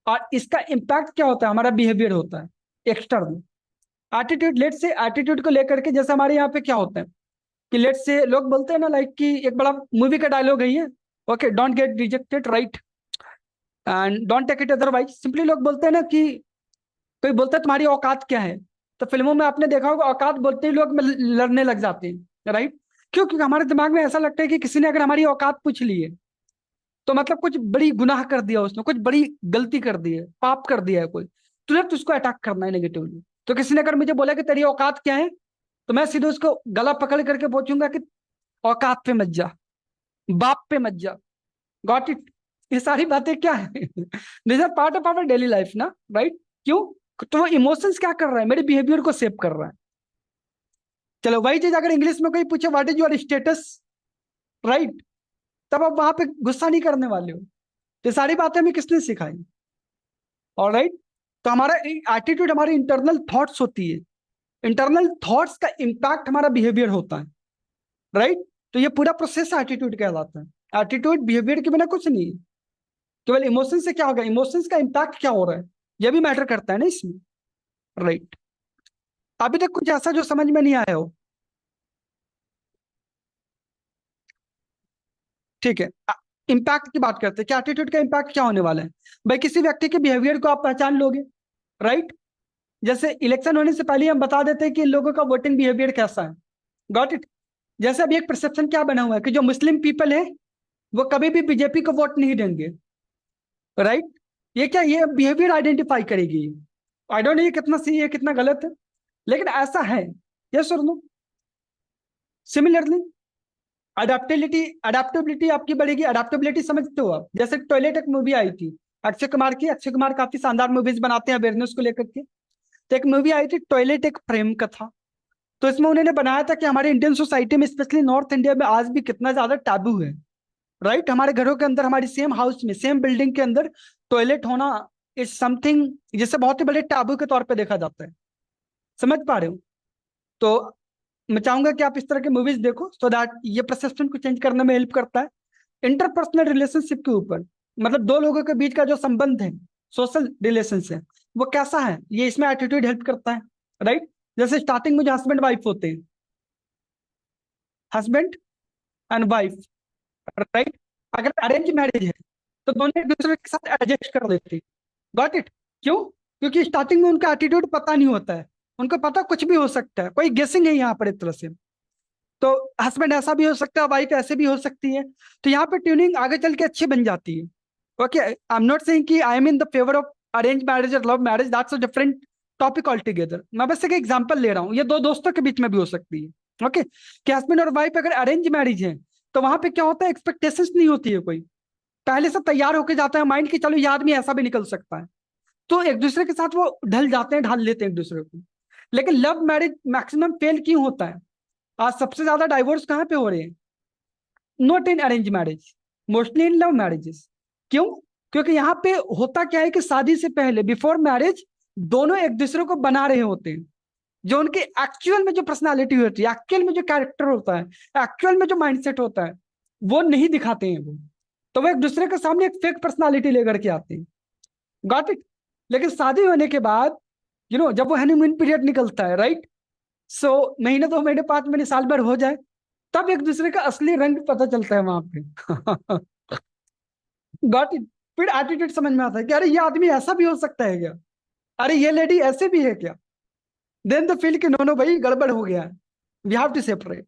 और इसका इम्पैक्ट क्या होता है? हमारा बिहेवियर होता है एक्सटर्नल। एटीट्यूड, लेट से एटीट्यूड को लेकर के जैसे हमारे यहाँ पे क्या होता है कि लेट से लोग बोलते हैं ना लाइक कि एक बड़ा मूवी का डायलॉग है ये, okay, don't get rejected right and don't take it otherwise. Simply लोग बोलते हैं ना कि कोई बोलता है तुम्हारी औकात क्या है, तो फिल्मों में आपने देखा होगा औकात बोलते ही लोग लड़ने लग जाते हैं, राइट? क्यों? क्योंकि हमारे दिमाग में ऐसा लगता है कि किसी ने अगर हमारी औकात पूछ ली है तो मतलब कुछ बड़ी गुनाह कर दिया, उसने कुछ बड़ी गलती कर दी है, पाप कर दिया है कोई, तुरंत उसको अटैक करना है नेगेटिवली। तो किसी ने अगर मुझे बोला कि तेरी औकात क्या है, तो मैं सीधे उसको गला पकड़ करके पूछूंगा कि औकात पे मत जा, बाप पे मत जा। Got it? ये सारी बातें क्या है? This are part of our daily life ना, राइट? क्यों? तो वो इमोशंस क्या कर रहा है, मेरे बिहेवियर को सेव कर रहा है। चलो वही चीज अगर इंग्लिश में कोई पूछे what is your status, right, तब आप वहां पे गुस्सा नहीं करने वाले हो। ये सारी बातें हमें किसने सिखाई? ऑलराइट? तो हमारा एटीट्यूड हमारी इंटरनल थॉट्स होती है, इंटरनल थॉट्स का इम्पैक्ट हमारा बिहेवियर होता है, राइट? तो ये पूरा प्रोसेस एटीट्यूड कहलाता है। एटीट्यूड बिहेवियर के बिना कुछ नहीं है। केवल इमोशन से क्या होगा, इमोशंस का इम्पैक्ट क्या हो रहा है, ये भी मैटर करता है ना इसमें, राइट? अभी तक कुछ ऐसा जो समझ में नहीं आया हो? ठीक है, इम्पैक्ट की बात करते हैं कि एटीट्यूड का इम्पैक्ट क्या होने वाला है। भाई किसी व्यक्ति के बिहेवियर को आप पहचान लोगे, राइट? जैसे इलेक्शन होने से पहले हम बता देते हैं कि इन लोगों का वोटिंग बिहेवियर कैसा है। Got it? जैसे अभी एक परसेप्शन क्या बना हुआ है कि जो मुस्लिम पीपल है वो कभी भी बीजेपी को वोट नहीं देंगे, राइट? ये क्या, ये बिहेवियर आइडेंटिफाई करेगी। आई डोंट नो ये कितना सही है कितना गलत है, लेकिन ऐसा है। यस और नो? सिमिलरली अडेप्टेबिलिटी, अडेप्टेबिलिटी आपकी बढ़ेगी। अडेप्टेबिलिटी समझते हो आप? जैसे टॉयलेट एक मूवी आई थी अक्षय कुमार की, अक्षय कुमार काफी शानदार मूवीज बनाते हैं अवेयरनेस को लेकर के। तो एक मूवी आई थी टॉयलेट, एक प्रेम कथा। तो इसमें उन्होंने बनाया था कि हमारे इंडियन सोसाइटी में स्पेशली नॉर्थ इंडिया में आज भी कितना ज्यादा टैबू है, राइट? हमारे घरों के अंदर, हमारी सेम हाउस में, सेम बिल्डिंग के अंदर टॉयलेट होना इज समथिंग जिसे बहुत ही बड़े टैबू के तौर पे देखा जाता है। समझ पा रहे हो? तो मैं चाहूंगा कि आप इस तरह के मूवीज देखो सो दैट ये परसेप्शन को चेंज करने में हेल्प करता है। इंटरपर्सनल रिलेशनशिप के ऊपर, मतलब दो लोगों के बीच का जो संबंध है, सोशल रिलेशंस है, वो कैसा है, ये इसमें एटीट्यूड हेल्प करता है, राइट? जैसे स्टार्टिंग में जो हस्बैंड वाइफ होते हैं, हस्बैंड एंड वाइफ, राइट? अगर अरेंज मैरिज है तो दोनों एक दूसरे के साथ एडजस्ट कर लेते हैं। Got it? क्यों? क्योंकि स्टार्टिंग में उनका एटीट्यूड पता नहीं होता है, उनको पता कुछ भी हो सकता है, कोई गेसिंग है यहाँ पर एक तरह से। तो हस्बैंड ऐसा भी हो सकता है, वाइफ ऐसे भी हो सकती है। तो यहाँ पे ट्यूनिंग आगे चल के अच्छी बन जाती है। Okay, I am not saying कि I am in the favour of arrange marriage और love marriage, that's a different topic all together. मैं बस एक एग्जांपल ले रहा हूँ, ये दो दोस्तों के बीच में भी हो सकती है। ओके, कि हस्बैंड और वाइफ अगर अरेंज मैरिज है तो वहां पे क्या होता है, एक्सपेक्टेशंस नहीं होती है, कोई पहले से तैयार होकर जाता है माइंड की, चलो ये आदमी ऐसा भी निकल सकता है। तो एक दूसरे के साथ वो ढल जाते हैं, ढाल लेते हैं एक दूसरे को। लेकिन लव मैरिज मैक्सिमम फेल क्यों होता है? आज सबसे ज्यादा डाइवोर्स कहाँ पे हो रहे हैं? Not in arrange marriage, mostly in love marriages. क्यों? क्योंकि यहाँ पे होता क्या है कि शादी से पहले, बिफोर मैरिज, दोनों एक दूसरे को बना रहे होते हैं। जो उनके एक्चुअल में जो पर्सनालिटी होती है, एक्चुअल में जो कैरेक्टर होता है, एक्चुअल में जो माइंडसेट होता है, वो नहीं दिखाते हैं वो। तो वो एक दूसरे के सामने एक फेक पर्सनालिटी लेकर के आते हैं। Got it? लेकिन शादी होने के बाद जब वो हनीमून पीरियड निकलता है, राइट, सो महीने 2 महीने 5 महीने साल भर हो जाए, तब एक दूसरे का असली रंग पता चलता है वहां पे। Got it? फिर एटीट्यूड समझ में आता है कि अरे ये आदमी ऐसा भी हो सकता है क्या, अरे ये लेडी ऐसे भी है क्या। देन द फील कि नो नो भाई गड़बड़ हो गया है, we have to separate.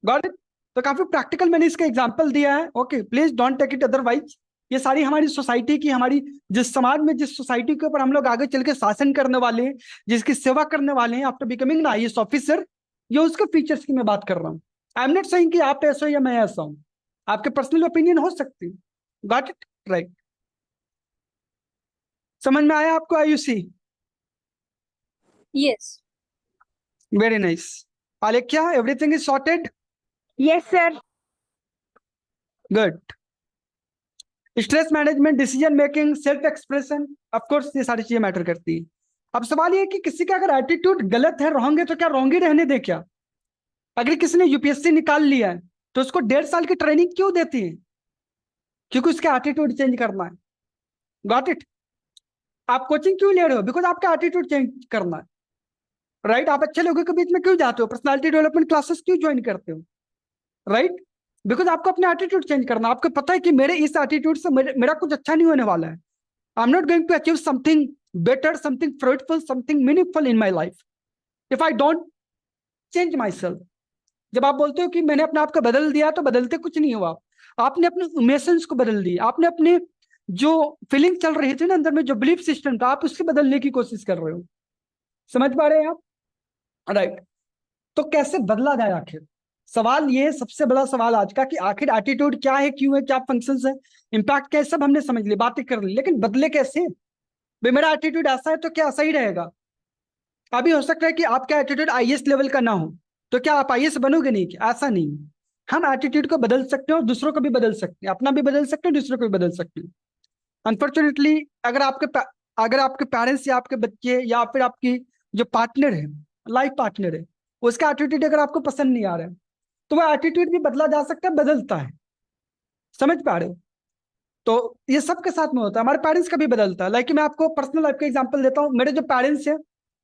Got it? तो काफी प्रैक्टिकल मैंने इसका एग्जांपल दिया है। Okay, please don't take it otherwise. ये सारी हमारी सोसाइटी की, हमारी जिस समाज में, जिस सोसाइटी के ऊपर हम लोग आगे चल के शासन करने वाले हैं, जिसकी सेवा करने वाले हैं आफ्टर बिकमिंग ना आईएएस ऑफिसर, ये उसके फीचर्स की मैं बात कर रहा हूँ। आई एम नॉट सेइंग कि आप ऐसा हो या मैं ऐसा हूं, आपके पर्सनल ओपिनियन हो सकती है। Got it? राइट? समझ में आया आपको Ayushi? Yes. Very nice. आलेख्या, everything is sorted? Yes, sir. Good. Stress management, decision making, self expression, of course ये सारी चीजें मैटर करती है। अब सवाल ये है कि किसी का अगर एटीट्यूड गलत है, रॉन्ग है, तो क्या रॉन्ग ही रहने दे क्या? अगर किसी ने यूपीएससी निकाल लिया है तो उसको 1.5 साल की ट्रेनिंग क्यों देती है? क्योंकि उसका एटीट्यूड चेंज करना है। Got it? आप कोचिंग क्यों ले रहे हो? बिकॉज आपका एटीट्यूड चेंज करना है, राइट? आप अच्छे लोगों के बीच में क्यों जाते हो? पर्सनालिटी डेवलपमेंट क्लासेस क्यों ज्वाइन करते हो? राइट? बिकॉज आपको अपना एटीट्यूड चेंज करना। आपको पता है कि मेरे इस एटीट्यूड से मेरा कुछ अच्छा नहीं होने वाला है। I am not going to achieve something better, something fruitful, something meaningful in my life. If I don't change myself. जब आप बोलते हो कि मैंने अपने आप को बदल दिया, तो बदलते कुछ नहीं हुआ, आपने अपने इमोशंस को बदल दिया, आपने अपने जो फीलिंग चल रही थी ना अंदर में, जो बिलीफ सिस्टम था, आप उससे बदलने की कोशिश कर रहे हो। समझ पा रहे हैं आप? राइट। तो कैसे बदला जाए आखिर, सवाल ये सबसे बड़ा सवाल आज का, कि आखिर एटीट्यूड क्या है, क्यों है, क्या फंक्शंस है, इम्पैक्ट क्या है, सब हमने समझ लिया, बातें कर ली, लेकिन बदले कैसे? भाई मेरा एटीट्यूड ऐसा है तो क्या ऐसा ही रहेगा? अभी हो सकता है कि आपका एटीट्यूड आईएएस लेवल का ना हो, तो क्या आप आईएएस बनोगे? नहीं, क्या ऐसा नहीं। हम एटीट्यूड को बदल सकते हैं और दूसरों को भी बदल सकते हैं, अपना भी बदल सकते हैं, दूसरों को भी बदल सकते हैं। अनफॉर्चुनेटली अगर आपके पेरेंट्स या आपके बच्चे या फिर आपकी जो पार्टनर है, लाइफ पार्टनर है, उसका एटीट्यूड अगर आपको पसंद नहीं आ रहा है, तो वह एटीट्यूड भी बदला जा सकता है, बदलता है। समझ पा रहे हो? तो ये सबके साथ में होता है, हमारे पेरेंट्स का भी बदलता है। लाइक मैं आपको पर्सनल लाइफ का एग्जांपल देता हूँ। मेरे जो पेरेंट्स हैं,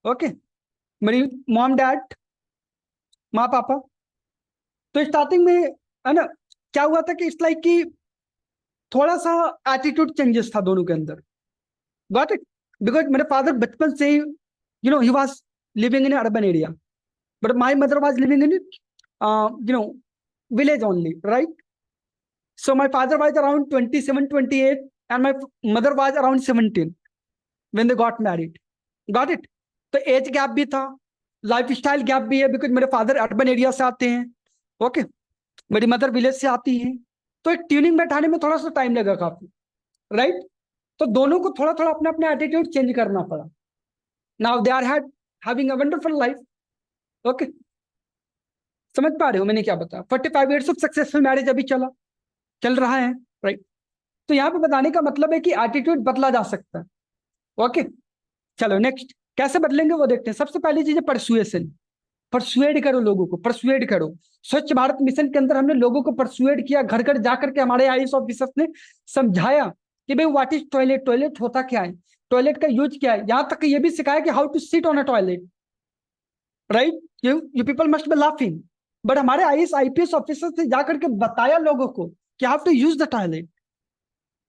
ओके, मेरी मॉम डैड, माँ पापा, तो स्टार्टिंग में, है ना, क्या हुआ था कि इट्स लाइक कि थोड़ा सा एटीट्यूड चेंजेस था दोनों के अंदर। Got it? बिकॉज मेरे फादर बचपन से ही, he was living in urban area, but my mother was living in village only, right? So my father was around 27, 28, and my mother was around 17 when they got married. Got it? तो age gap भी था, life style gap भी है, because मेरे father urban area से आते हैं, okay, मेरी मदर विलेज से आती है, तो ट्यूनिंग बैठाने में थोड़ा सा टाइम लगा काफी, राइट? तो दोनों को थोड़ा थोड़ा अपना अपना एटीट्यूड चेंज करना पड़ा। Now they are having a wonderful life, okay. समझ पा रहे हो मैंने क्या बताया? 45 ईयर्स ऑफ सक्सेसफुल मैरिज अभी चल रहा है, राइट? तो यहाँ पे बताने का मतलब है कि एटीट्यूड बदला जा सकता है, ओके। चलो नेक्स्ट, कैसे बदलेंगे वो देखते हैं। सबसे पहली चीज है परसुएशन। परसुएड करो लोगों को, परसुएड करो। स्वच्छ भारत मिशन के अंदर हमने लोगों को परसुएड किया, घर घर जाकर के हमारे आईएएस ऑफिसर्स ने समझाया कि भाई व्हाट इज टॉयलेट, टॉयलेट होता क्या है, टॉयलेट का यूज क्या है, यहां तक ये भी सिखाया कि how to sit on a toilet, right? You people must be laughing, but हमारे आईएएस आईपीएस ऑफिसर्स ने जाकर के बताया लोगों को कि how to use the toilet,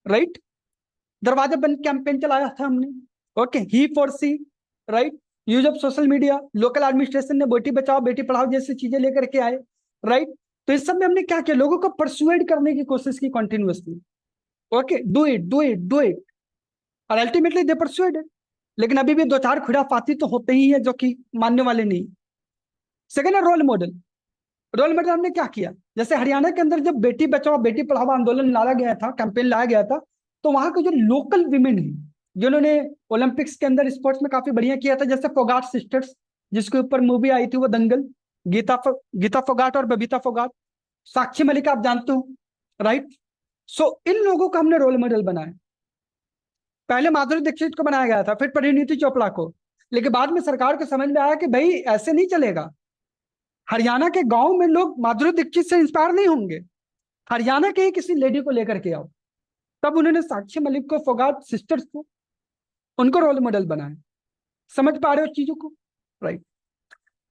right? Darwaza Band campaign चलाया था हमने, okay. He for she, right? Use of social media, local administration ने बेटी बचाओ बेटी पढ़ाओ जैसी चीजें लेकर के आए, राइट? तो इस सब में हमने क्या किया, लोगों को परसुएड करने की कोशिश की continuously, okay, do it do it do it, और अल्टीमेटली दे परसुएड। लेकिन अभी भी दो चार खुराफाती तो होते ही है जो कि मानने वाले नहीं। सेकेंड है रोल मॉडल। रोल मॉडल हमने क्या किया, जैसे हरियाणा के अंदर जब बेटी बचाओ बेटी पढ़ाओ आंदोलन लाया गया था, कैंपेन लाया गया था, तो वहां के जो लोकल विमेन है जिन्होंने ओलंपिक्स के अंदर स्पोर्ट्स में काफी बढ़िया किया था, जैसे फोगाट सिस्टर्स, जिसके ऊपर मूवी आई थी वो दंगल, गीता फोगाट और बबीता फोगाट, साक्षी मलिक आप जानते हो, राइट? सो इन लोगों को हमने रोल मॉडल बनाया। पहले माधुरी दीक्षित को बनाया गया था, फिर परिणीति चोपड़ा को, लेकिन बाद में सरकार को समझ में आया कि भाई ऐसे नहीं चलेगा। हरियाणा के गांव में लोग माधुरी दीक्षित से इंस्पायर नहीं होंगे, हरियाणा के ही किसी लेडी को लेकर के आओ। तब उन्होंने साक्षी मलिक को, फोगाट सिस्टर्स को, उनको रोल मॉडल बनाया। समझ पा रहे हो चीजों को, राइट?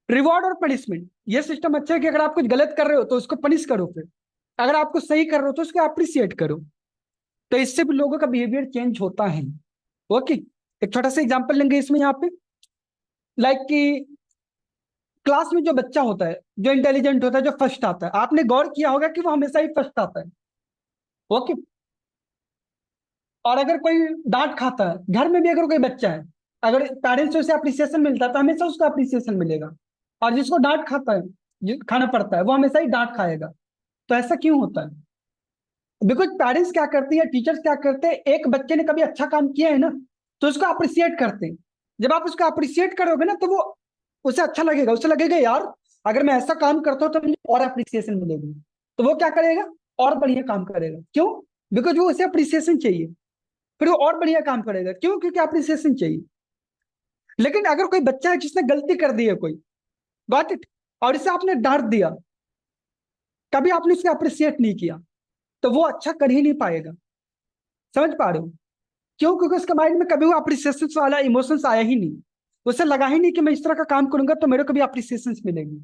रिवॉर्ड और पनिशमेंट, ये सिस्टम अच्छा है कि अगर आप कुछ गलत कर रहे हो तो उसको पनिश करो, फिर अगर आपको सही कर रहे हो तो उसको अप्रिसिएट करो, तो इससे भी लोगों का बिहेवियर चेंज होता है, ओके। एक छोटा सा एग्जांपल लेंगे इसमें, यहाँ पे लाइक कि क्लास में जो बच्चा होता है, जो इंटेलिजेंट होता है, जो फर्स्ट आता है, आपने गौर किया होगा कि वो हमेशा ही फर्स्ट आता है, ओके। और अगर कोई डांट खाता है, घर में भी अगर कोई बच्चा है, अगर पेरेंट्स से उसे अप्रिसिएशन मिलता है तो हमेशा उसको अप्रिसिएशन मिलेगा, और जिसको डांट खाना पड़ता है वो हमेशा ही डांट खाएगा। तो ऐसा क्यों होता है? बिकॉज पेरेंट्स क्या करते हैं, टीचर्स क्या करते हैं, एक बच्चे ने कभी अच्छा काम किया है ना, तो उसको अप्रिसिएट करते हैं। जब आप उसको अप्रिसिएट करोगे ना, तो वो उसे अच्छा लगेगा, उसे लगेगा यार अगर मैं ऐसा काम करता हूँ तो मुझे और अप्रिसिएशन मिलेगी, तो वो क्या करेगा, और बढ़िया काम करेगा। क्यों? बिकॉज वो उसे अप्रिसिएशन चाहिए, फिर वो और बढ़िया काम करेगा। क्यों? क्योंकि अप्रिसिएशन चाहिए। लेकिन अगर कोई बच्चा है जिसने गलती कर दी है कोई, गॉट इट, और इसे आपने डांट दिया, कभी आपने उसे अप्रिसिएट नहीं किया, तो वो अच्छा कर ही नहीं पाएगा। समझ पा रहे हो? क्यों? क्योंकि उसके माइंड में कभी वो अप्रिसिएशन वाला इमोशंस आया ही नहीं, उसे लगा ही नहीं कि मैं इस तरह का काम करूंगा तो मेरे को भी अप्रिसिएशन मिलेगी।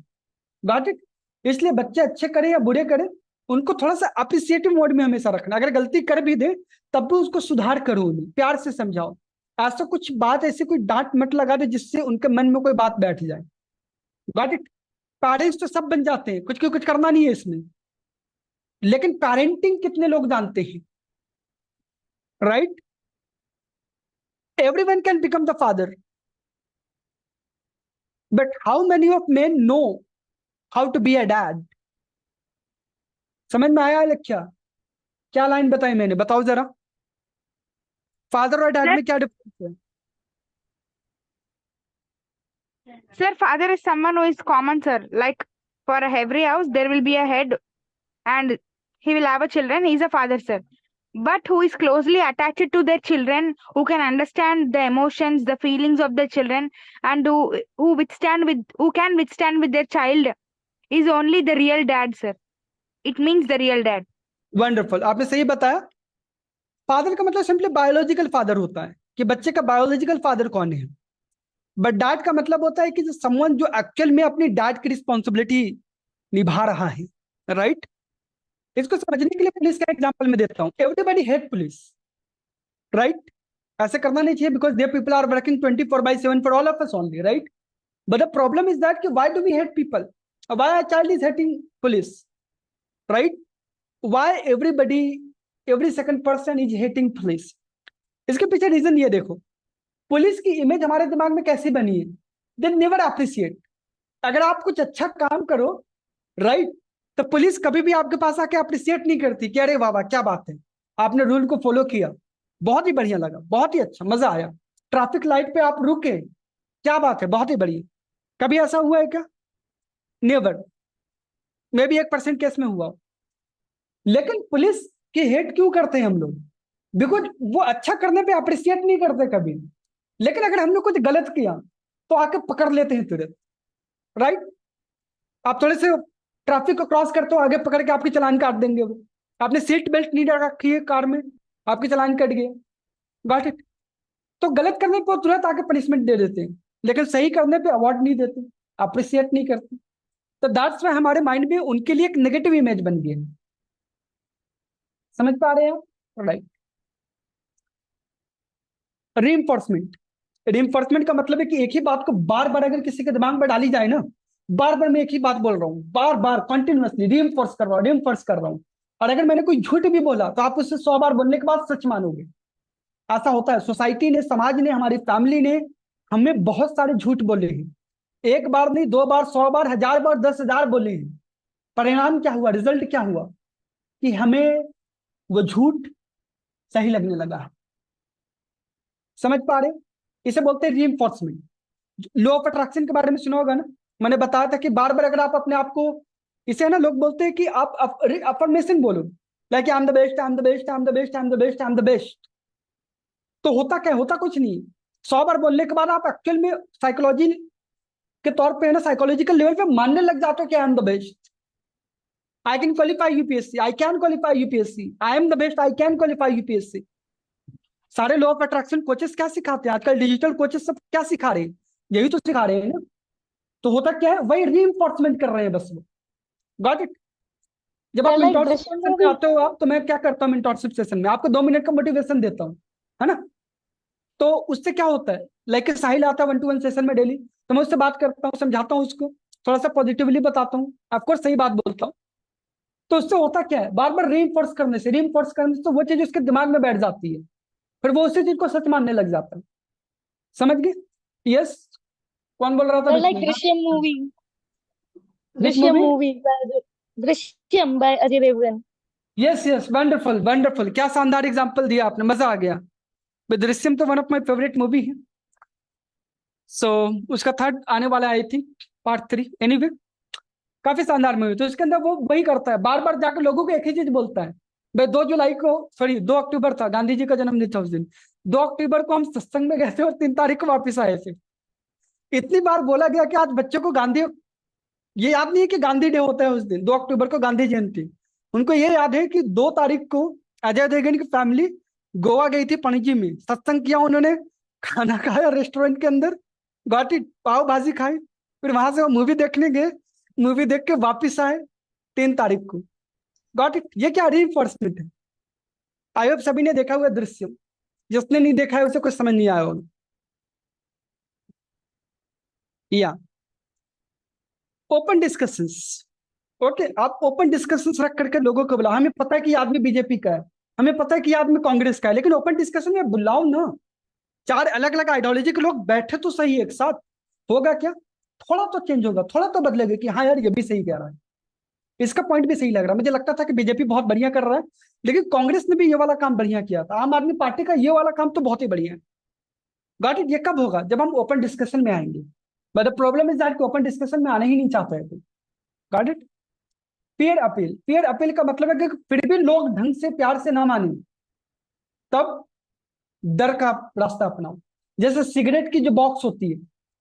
Got it? इसलिए बच्चे अच्छे करें या बुरे करें, उनको थोड़ा सा अप्रिसिएटिव मोड में हमेशा रखना। अगर गलती कर भी दे तब भी उसको सुधार करो, उन्हें प्यार से समझाओ। ऐसा कुछ बात, ऐसी कोई डांट मत लगा दे जिससे उनके मन में कोई बात बैठ जाए। Got it. पेरेंट्स तो सब बन जाते हैं, कुछ कुछ करना नहीं है इसमें, लेकिन पेरेंटिंग कितने लोग जानते हैं? Right, everyone can become the father, but how many of men know how to be a dad? समझ में आया लक्ष्य? क्या लाइन बताई मैंने, बताओ जरा, फादर और डैड Sir, में क्या डिफरेंस है? sir, father is someone who is common, sir. Like for every house, there will be a head, and he will have a children. He is a father, sir. But who is closely attached to their children, who can understand the emotions, the feelings of the children, and who can withstand with their child, is only the real dad, sir. It means the real dad. Wonderful, आपने सही बताया। Father का मतलब simply biological father होता है, कि बच्चे का बायोलॉजिकल फादर कौन है। बट डैड का मतलब होता है कि जो समवन जो एक्चुअल में अपनी डैड की रिस्पॉन्सिबिलिटी निभा रहा है। राइट, इसको समझने के लिए पुलिस का एग्जांपल मैं देता हूं। Everybody hate police, right? ऐसे करना नहीं चाहिए, because they people are working 24/7 for all of us only, right? But the problem is that कि why do we hate people, why a child is hating police, right? Why everybody, every second person is hating police? इसके पीछे reason ये देखो, police की image हमारे दिमाग में कैसी बनी है, दे नेवर अप्रिशिएट। अगर आप कुछ अच्छा काम करो, राइट, तो पुलिस कभी भी आपके पास आके अप्रिशिएट नहीं करती कि अरे वाह वाह क्या बात है, आपने रूल को फॉलो किया, बहुत ही बढ़िया लगा, बहुत ही अच्छा, मजा आया, ट्रैफिक लाइट पे आप रुके, क्या बात है, बहुत ही बढ़िया। कभी ऐसा हुआ है क्या? नेवर, मे भी 1% केस में हुआ। लेकिन पुलिस की हेट क्यों करते हैं हम लोग? बिकॉज वो अच्छा करने पे अप्रिशिएट नहीं करते कभी, लेकिन अगर हमने कुछ गलत किया तो आके पकड़ लेते हैं तुरंत, राइट? आप थोड़े से ट्रैफिक को क्रॉस करते हो, आगे पकड़ के आपकी चालान काट देंगे वो। आपने सीट बेल्ट नहीं रखी है कार में, आपकी चालान कट गया, गॉट इट? तो गलत करने पर तुरंत आके पनिशमेंट दे देते हैं, लेकिन सही करने पे अवार्ड नहीं देते, अप्रिशिएट नहीं करते। तो दैट्स व्हाई हमारे माइंड में उनके लिए एक नेगेटिव इमेज बन गई है। समझ पा रहे हैं? राइट। रीइंफोर्समेंट, रीइंफोर्समेंट का मतलब है कि एक ही बात को बार बार अगर किसी के दिमाग में डाली जाए ना, बार बार मैं एक ही बात बोल रहा हूँ, बार बार कंटिन्यूअसली रीइंफोर्स कर रहा हूँ, रीइंफोर्स कर रहा हूँ, और अगर मैंने कोई झूठ भी बोला तो आप उससे 100 बार बोलने के बाद सच मानोगे। ऐसा होता है, सोसाइटी ने, समाज ने, हमारी फैमिली ने हमें बहुत सारे झूठ बोले हैं, एक बार नहीं, 2 बार, 100 बार, 1000 बार, 10,000 बोले हैं। परिणाम क्या हुआ, रिजल्ट क्या हुआ? कि हमें वो झूठ सही लगने लगा है। समझ पा रहे? इसे बोलते हैं रीइंफोर्समेंट। लॉ ऑफ अट्रैक्शन के बारे में सुना होगा ना, मैंने बताया था कि बार बार अगर आप अपने आप को, इसे ना लोग बोलते हैं कि आप अफर्मेशन बोलो, like I am the best, I am the best, I am the best, I am the best, I am the best. तो होता क्या, होता कुछ नहीं। 100 बार बोलने के बाद आप एक्चुअल में साइकोलॉजी के तौर पे है ना, साइकोलॉजिकल लेवल पे मानने लग जाते हो कि I am the best, I can qualify UPSC, I can qualify UPSC, I am the best, I can qualify UPSC. सारे लॉ ऑफ अट्रैक्शन कोचेस क्या सिखाते हैं आजकल, डिजिटल कोचेस सब क्या सिखा रहे हैं? यही तो सिखा रहे हैं ना। तो होता क्या है, वही रीइंफोर्समेंट कर रहे हैं बस वो, गॉट इट? जब आप लाइक मेंटोरशिप दृश्यम सेशन में मूवी। आते हो आप, तो मैं क्या करता हूँ मेंटोरशिप सेशन में, आपको 2 मिनट का मोटिवेशन देता हूँ, है ना? तो उससे क्या होता है, लाइक साहिल आता है 1-to-1 सेशन में डेली, तो मैं उससे बात करता हूँ, समझाता हूँ उसको, थोड़ा सा पॉजिटिवली बताता हूँ, ऑफकोर्स सही बात बोलता हूँ। तो उससे होता क्या है, बार बार रीइंफोर्स करने से तो वो चीज उसके दिमाग में बैठ जाती है, फिर वो उसी चीज को सच मानने लग जाता है। समझ गए? यस। कौन बोल रहा था बीच लाइक में? Drishyam movie. Which Drishyam movie? Movie, Drishyam by Ajay Devgn. Yes yes, wonderful wonderful, क्या शानदार एग्जांपल दिया आपने, मजा आ गया। दृश्यम तो one of my favourite movie है। सो उसका थर्ड आने वाला है आई थिंक, पार्ट 3। एनीवे, काफी शानदार मूवी। तो इसके अंदर वो वही करता है, बार बार जाकर लोगों को एक ही चीज बोलता है। भाई 2 जुलाई को, सॉरी 2 अक्टूबर था, गांधी जी का जन्मदिन था उस दिन। 2 अक्टूबर को हम सत्संग में गए थे और 3 तारीख को वापिस आए थे। इतनी बार बोला गया कि आज बच्चों को गांधी, ये याद नहीं है कि गांधी डे होता है उस दिन, 2 अक्टूबर को गांधी जयंती। उनको ये याद है कि 2 तारीख को अजय देवगन की फैमिली गोवा गई थी, पणजी में सत्संग किया उन्होंने, खाना खाया रेस्टोरेंट के अंदर, गाटी पाव भाजी खाई, फिर वहां से वो मूवी देखने गए, मूवी देख के वापिस आए 3 तारीख को। Got it? ये क्या रीइंफोर्समेंट है? आई होप सभी ने देखा हुआ दृश्य, जिसने नहीं देखा है उसे कुछ समझ नहीं आया होगा। या ओपन डिस्कशंस, ओके, आप ओपन डिस्कशंस रख करके लोगों को बुलाओ। हमें पता है कि ये आदमी बीजेपी का है, हमें पता है कि ये आदमी कांग्रेस का है, लेकिन ओपन डिस्कशन में बुलाओ ना। 4 अलग अलग आइडियोलॉजी के लोग बैठे तो सही एक साथ, होगा क्या? थोड़ा तो चेंज होगा, थोड़ा तो बदलेगा कि हाँ यार ये भी सही कह रहा है, इसका पॉइंट भी सही लग रहा है। मुझे लगता था कि बीजेपी बहुत बढ़िया कर रहा है, लेकिन कांग्रेस ने भी ये वाला काम बढ़िया किया था। आम आदमी पार्टी का ये वाला काम तो बहुत ही बढ़िया है। Got it? ये कब होगा? जब हम ओपन डिस्कशन में आएंगे। But the problem is that open discussion में आने ही नहीं चाहते हैं। Got it? Peer appeal, peer appeal का मतलब है कि फिर भी लोग ढंग से प्यार से ना माने, तब डर का रास्ता अपनाओ। जैसे सिगरेट की जो बॉक्स होती है,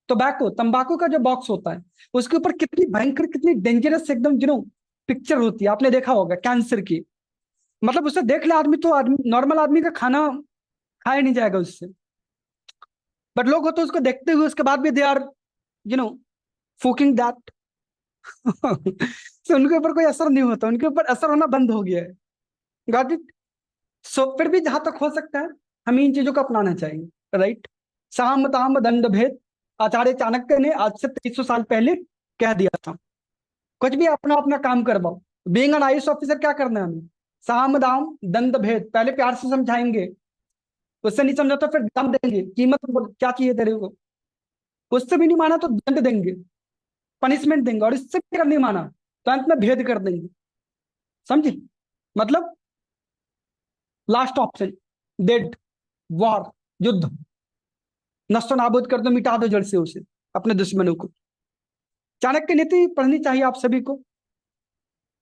टोबैको तंबाकू का जो बॉक्स होता है, उसके ऊपर कितनी भयंकर, कितनी डेंजरस एकदम पिक्चर होती है, आपने देखा होगा कैंसर की। मतलब उसे देख ले आदमी तो आदमी, नॉर्मल आदमी का खाना खाया नहीं जाएगा उससे। बट लोग होते उसको देखते हुए उसके बाद भी दे आर फूकिंग दैट। तो उनके ऊपर कोई असर नहीं होता, उनके ऊपर असर होना बंद हो गया है। Got it? सो फिर भी जहां तक हो सकता है हमें इन चीजों को अपनाना चाहिए। राइट? साम दाम दंड भेद आचार्य चाणक्य ने आज से 2300 साल पहले कह दिया था। कुछ भी अपना अपना काम करवाओ। बीइंग एन आईएएस ऑफिसर क्या करना है हमें? साम दाम दंड भेद, पहले प्यार से समझाएंगे, उससे नहीं समझा तो फिर दम देंगे, कीमत क्या चाहिए तेरे को, उससे भी नहीं माना तो दंड देंगे, पनिशमेंट देंगे, और इससे भी नहीं माना तो अंत में भेद कर देंगे। समझे? मतलब लास्ट ऑप्शन डेड, वॉर, युद्ध, नष्ट नाबूद कर दो, मिटा दो जड़ से उसे, अपने दुश्मनों को। चाणक्य नीति पढ़नी चाहिए आप सभी को।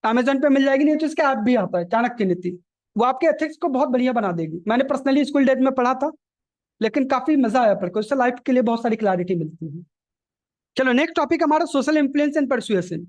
अमेजन पे मिल जाएगी, नहीं तो इसका ऐप भी आता है चाणक्य नीति, वो आपके एथिक्स को बहुत बढ़िया बना देगी। मैंने पर्सनली स्कूल डेज में पढ़ा था, लेकिन काफी मजा आया पढ़कर, उससे लाइफ के लिए बहुत सारी क्लैरिटी मिलती है। चलो नेक्स्ट टॉपिक हमारा सोशल इन्फ्लुएंस एंड परसुएशन।